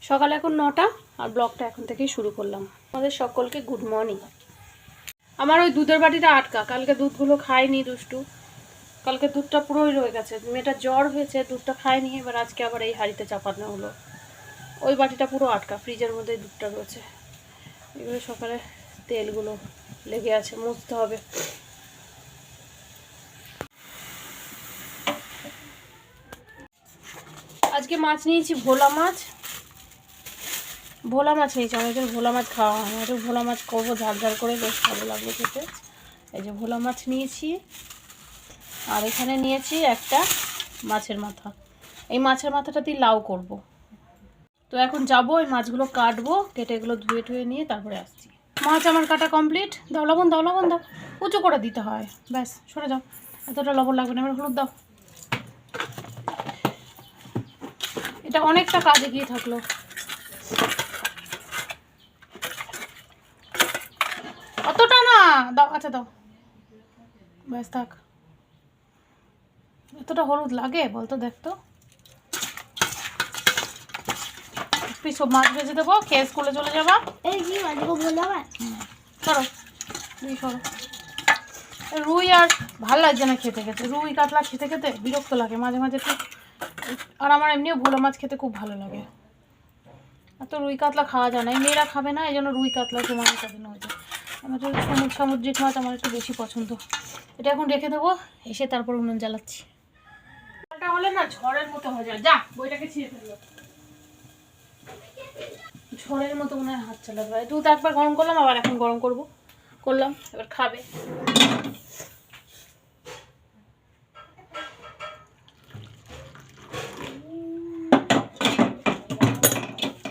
সকাল এখন 9টা আর ব্লগটা এখন থেকেই শুরু করলাম। আমাদের সকলকে গুড মর্নিং। আমার ওই দুধের বাটিটা আটকা, কালকে দুধগুলো খায়নি দুষ্টু, কালকে দুধটা পুরোই রয়ে গেছে। মেয়েটা জ্বর হয়েছে, দুধটা খায়নি, এবার আজকে আবার এই হাঁড়িতে চাপানো হলো। ওই বাটিটা পুরো আটকা, ফ্রিজের মধ্যে দুধটা রয়েছে। এগুলো সকালে তেলগুলো লেগে আছে, মুছতে হবে। আজকে মাছ নিয়েছি, ভোলা মাছ। ভোলা মাছ নিয়েছি, অনেকদিন ভোলা মাছ খাওয়া হয় না, একটু ভোলা মাছ করবো ঝাল ঝাল করে, বেশ ভালো লাগবে খেতে। এই যে ভোলা মাছ নিয়েছি, আর এখানে নিয়েছি একটা মাছের মাথা। এই মাছের মাথাটা দিয়ে লাউ করব। তো এখন যাবো, এই মাছগুলো কাটবো, কেটে এগুলো ধুয়ে টুয়ে নিয়ে তারপরে আসছি। মাছ আমার কাটা কমপ্লিট। দাও লবণ, দাও লবণ, দাও। উঁচু করে দিতে হয়, ব্যাস সরে যাও, এতটা লবণ লাগবে না। এবার হলুদ দাও। এটা অনেকটা কাজে গিয়ে থাকলো। অতটা না, দাও, আচ্ছা দাও, ব্যাস থাক। এতটা হলুদ লাগে বলতো, দেখতো। সব মাছ ভেজে দেবো, খেয়ে স্কুলে চলে যাবা। এই কি মাছগুলো বললাম সরো, রুই সরো। রুই আর ভালো লাগছে না খেতে খেতে, রুই কাতলা খেতে খেতে বিরক্ত লাগে মাঝে মাঝে খুব। আর আমার এমনিও ভোলা মাছ খেতে খুব ভালো লাগে। আর তো রুই কাতলা খাওয়া যায় না, এই মেয়েরা খাবে না, এই জন্য রুই কাতলা একটু মানে খাবে না। হয়তো আমার তো সামুদ্রিক মাছ আমার একটু বেশি পছন্দ। এটা এখন রেখে দেবো, এসে তারপর উনুন জ্বালাচ্ছি। ওটা হলে না ঝড়ের মতো হয়ে যায়। যা বইটাকে ছিঁড়ে ফেললো, ঝড়ের মতো মনে হয় হাত চালাবে। দুধ একবার গরম করলাম, আবার এখন গরম করলাম, এবার খাবে।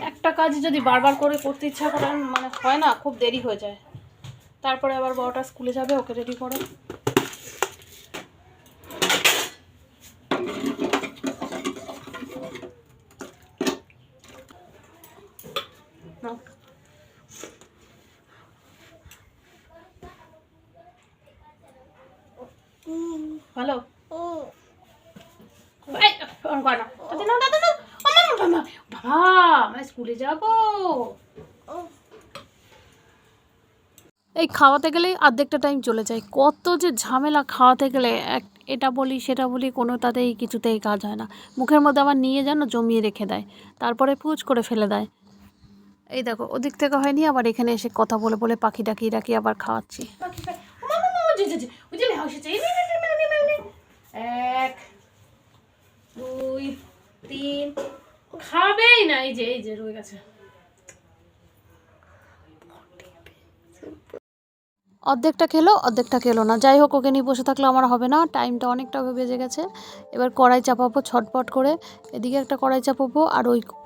একটা কাজ যদি বারবার করে করতে ইচ্ছা করে মানে হয় না, খুব দেরি হয়ে যায়। তারপরে আবার বড়টা স্কুলে যাবে, ওকে রেডি করো। ভালো বাবা, আমি স্কুলে যাব। এই খাওয়াতে গেলেই অর্ধেকটা টাইম চলে যায়, কত যে ঝামেলা খাওয়াতে গেলে। এটা বলি সেটা বলি, কোনোটাতেই কিছুতেই কাজ হয় না। মুখের মধ্যে আবার নিয়ে যেন জমিয়ে রেখে দেয়, তারপরে পুচ করে ফেলে দেয়। এই দেখো, ওদিক থেকে হয়নি, আবার এখানে এসে কথা বলে বলে পাখি ডাকি আবার খাওয়াচ্ছি। 1 2 3 খাবেই না। এই যে রয়ে গেছে। অর্ধেকটা খেলো না। যাই হোক, ওকে নিয়ে বসে থাকলে আমার হবে না, টাইমটা অনেকটা বেজে গেছে। এবার কড়াই চাপাবো ছটপট করে। এদিকে একটা কড়াই চাপাবো, আর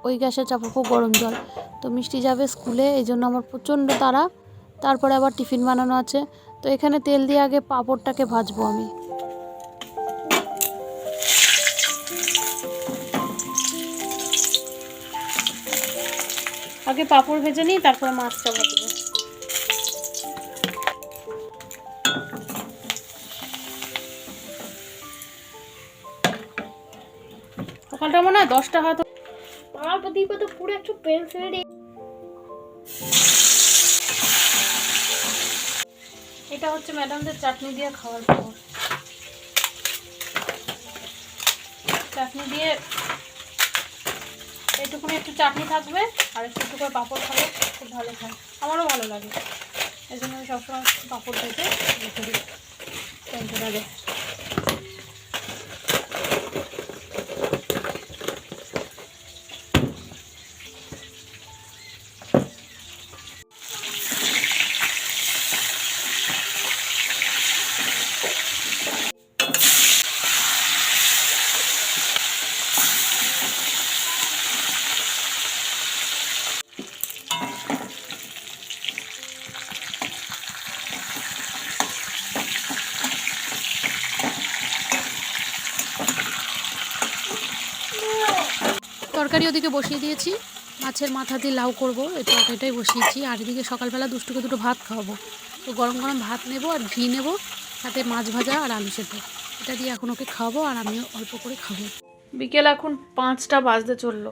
ওই গ্যাসে চাপাবো গরম জল। তো মিষ্টি যাবে স্কুলে, এই জন্য আমার প্রচণ্ড তাড়া। তারপরে আবার টিফিন বানানো আছে। তো এখানে তেল দিয়ে আগে পাঁপড়টাকে ভাজবো আমি। আগে পাঁপড় ভেজে নিই, তারপরে মাছটা ভাজবো। সকালটা মনে হয় 10টা হয়তো। তো পুরো একটু পেন্সিল। এটা হচ্ছে ম্যাডামদের চাটনি দিয়ে খাওয়ার পর। চাটনি দিয়ে এইটুকুনি একটু চাটনি থাকবে, আর একটু করে পাঁপড় খাবে, খুব ভালো খায়, আমারও ভালো লাগে। এই জন্য আমি সবসময় পাঁপড় ভেজে রেখে দিই টেনশন আগে। তরকারি ওদিকে বসিয়ে দিয়েছি, মাছের মাথা দিয়ে লাউ করবো, এই তরকারিটাই বসিয়েছি। আর এদিকে সকালবেলা দুষ্টুকে দুটো ভাত খাওয়াবো। তো গরম গরম ভাত নেবো আর ঘি নেবো, সাথে মাছ ভাজা আর আলু সেদ্ধ, এটা দিয়ে এখন ওকে খাওয়াবো, আর আমিও অল্প করে খাবো। বিকেল এখন 5টা বাজতে চললো।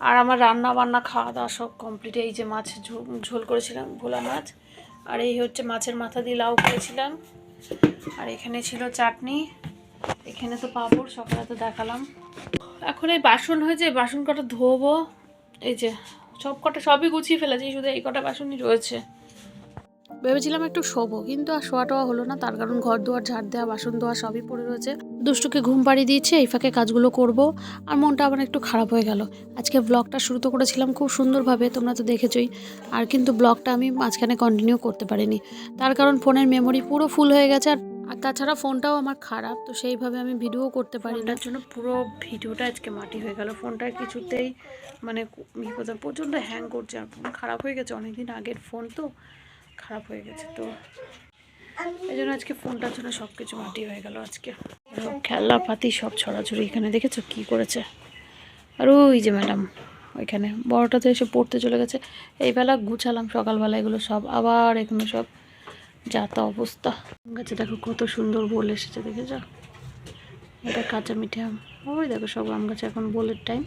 আর আমার রান্না বান্না খাওয়া দাওয়া সব কমপ্লিট। এই যে মাছ ঝোল করেছিলাম, ভোলা মাছ, আর এই হচ্ছে মাছের মাথা দিয়ে লাউ করেছিলাম, আর এখানে ছিল চাটনি, এখানে তো পাঁপড় সকালে তো দেখালাম। এখন এই বাসন হয়েছে, বাসন কটা ধোবো। এই যে সবই গুছিয়ে ফেলেছি, শুধু এই কটা বাসনই রয়েছে। ভেবেছিলাম একটু শোবো, কিন্তু আর শোয়া টোয়া হলো না, তার কারণ ঘর দুয়ার ঝাড় দেওয়া, বাসন ধোয়া সবই পড়ে রয়েছে। দুষ্টুকে ঘুম পাড়িয়ে দিয়েছে, এই ফাঁকে কাজগুলো করব, আর মনটা আবার একটু খারাপ হয়ে গেল। আজকে ব্লগটা শুরু তো করেছিলাম খুব সুন্দরভাবে, তোমরা তো দেখেছোই, আর কিন্তু ব্লগটা আমি মাঝখানে কন্টিনিউ করতে পারিনি, তার কারণ ফোনের মেমোরি পুরো ফুল হয়ে গেছে, আর তাছাড়া ফোনটাও আমার খারাপ, তো সেইভাবে আমি ভিডিও করতে পারি না, জন্য পুরো ভিডিওটা আজকে মাটি হয়ে গেল। ফোনটা কিছুতেই মানে প্রচণ্ড হ্যাং করছে, আর ফোন খারাপ হয়ে গেছে, অনেকদিন আগের ফোন তো খারাপ হয়ে গেছে, তো এই জন্য আজকে ফোনটার জন্য সব কিছু মাটি হয়ে গেল। আজকে খেলনা পাতি সব ছড়াছড়ি, এখানে দেখেছো কি করেছে। আর ওই যে ম্যাডাম ওইখানে বড়টা তো এসে পড়তে চলে গেছে, এই বেলা গুছালাম সকালবেলা এগুলো সব, আবার এগুলো সব যা তা অবস্থা। গাছে দেখো কত সুন্দর বোল এসেছে, দেখেছ, এটা কাঁচা মিঠে আম। ওই দেখো সব আম গাছে এখন বোলের টাইম।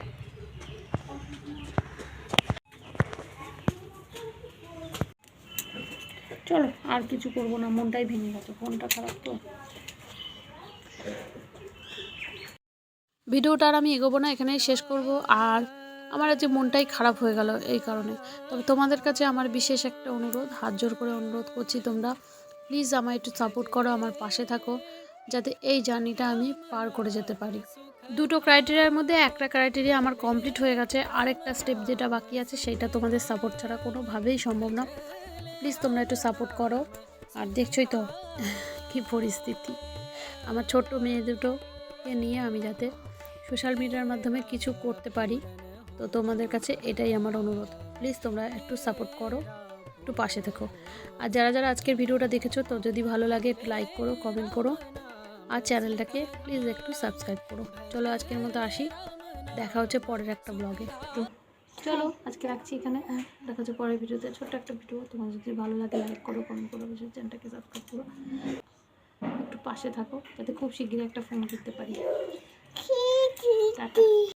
চলো আর কিছু করবো না, মনটাই ভেঙে গেছে, ফোনটা খারাপ তো। ভিডিওটা আর আমি এগোবো না, এখানেই শেষ করব। আর আমার আজ মনটাই খারাপ হয়ে গেল এই কারণে। তবে তোমাদের কাছে আমার বিশেষ একটা অনুরোধ, হাত জোর করে অনুরোধ করছি, তোমরা প্লিজ আমায় একটু সাপোর্ট করো, আমার পাশে থাকো, যাতে এই জার্নিটা আমি পার করে যেতে পারি। দুটো ক্রাইটেরিয়ার মধ্যে একটা ক্রাইটেরিয়া আমার কমপ্লিট হয়ে গেছে, আরেকটা স্টেপ যেটা বাকি আছে সেইটা তোমাদের সাপোর্ট ছাড়া কোনোভাবেই সম্ভব না। প্লিজ তোমরা একটু সাপোর্ট করো। আর দেখছোই তো কী পরিস্থিতি, আমার ছোট্ট মেয়ে দুটোকে নিয়ে আমি যাতে সোশ্যাল মিডিয়ার মাধ্যমে কিছু করতে পারি, তো তোমাদের কাছে এটাই আমার অনুরোধ, প্লিজ তোমরা একটু সাপোর্ট করো, একটু পাশে থেকো। আর যারা যারা আজকের ভিডিওটা দেখেছো, তো যদি ভালো লাগে একটু লাইক করো, কমেন্ট করো, আর চ্যানেলটাকে প্লিজ একটু সাবস্ক্রাইব করো। চলো আজকের মতো আসি, দেখা হচ্ছে পরের একটা ব্লগে। তো চলো আজকে রাখছি এখানে, দেখা হচ্ছে পরের ভিডিওতে, ছোট্ট একটা ভিডিও। তোমার যদি ভালো লাগে লাইক করো, কমেন্ট করো, অবশ্যই চ্যানেলটাকে সাবস্ক্রাইব করো, একটু পাশে থাকো, যাতে খুব শিগগিরই একটা ফোন করতে পারি। টাটা।